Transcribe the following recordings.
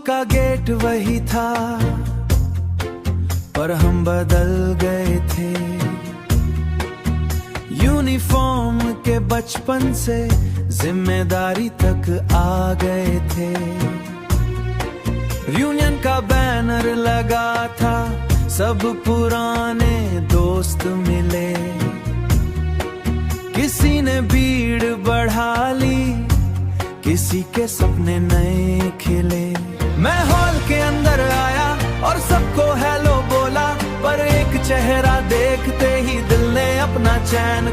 का गेट वही था, पर हम बदल गए थे। यूनिफॉर्म के बचपन से जिम्मेदारी तक आ गए थे। रियूनियन का बैनर लगा था, सब पुराने दोस्त मिले। किसी ने भीड़ बढ़ा ली, किसी के सपने नए खिले। मैं हॉल के अंदर आया और सबको हेलो बोला, पर एक चेहरा देखते ही दिल ने अपना चैन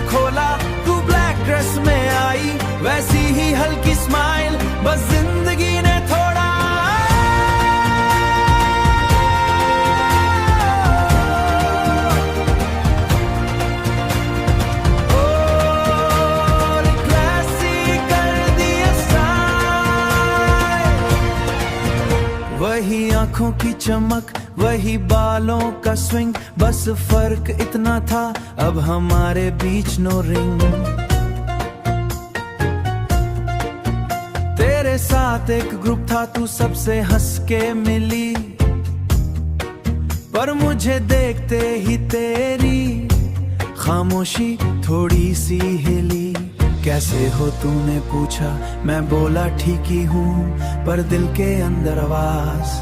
खोला। तू ब्लैक ड्रेस में आई, वैसी ही हल्की स्माइल, बस जिंदगी ने थोड़ा वही आंखों की चमक, वही बालों का स्विंग, बस फर्क इतना था, अब हमारे बीच नो रिंग। तेरे साथ एक ग्रुप था, तू सबसे हंस के मिली, पर मुझे देखते ही तेरी खामोशी थोड़ी सी हिली। कैसे हो तूने पूछा, मैं बोला ठीक ही हूँ, पर दिल के अंदर आवाज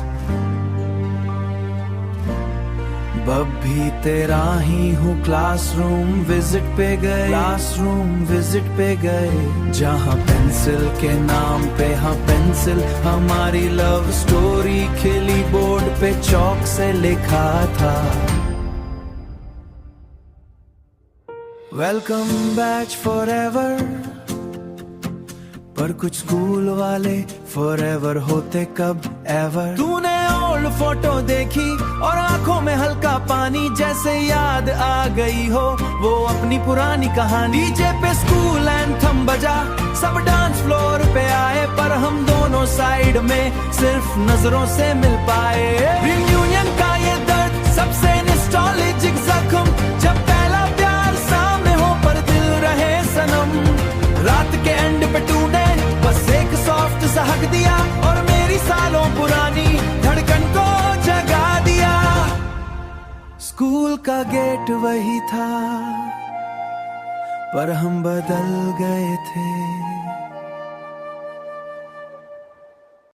बब भी तेरा ही हूँ। क्लासरूम विजिट पे गए, जहाँ पेंसिल के नाम पे हाँ पेंसिल, हमारी लव स्टोरी खिली बोर्ड पे चौक से लिखा था। वेलकम बैच फॉरएवर, पर कुछ स्कूल वाले फॉरएवर होते कब एवर। तूने ओल्ड फोटो देखी और आंखों में हल्का पानी, जैसे याद आ गई हो वो अपनी पुरानी कहानी। डीजे पे स्कूल एंथम बजा, सब डांस फ्लोर पे आए, पर हम दोनों साइड में सिर्फ नजरों से मिल पाए। रियूनियन का ये दर्द सबसे नॉस्टैल्जिक जख्म, जब पहला प्यार सामने हो पर दिल रहे सनम। रात के एंड पे तूने बस एक सॉफ्ट सा हक दिया, और मेरी सालों पुरानी धड़कन को जगा दिया। स्कूल का गेट वही था, पर हम बदल गए थे।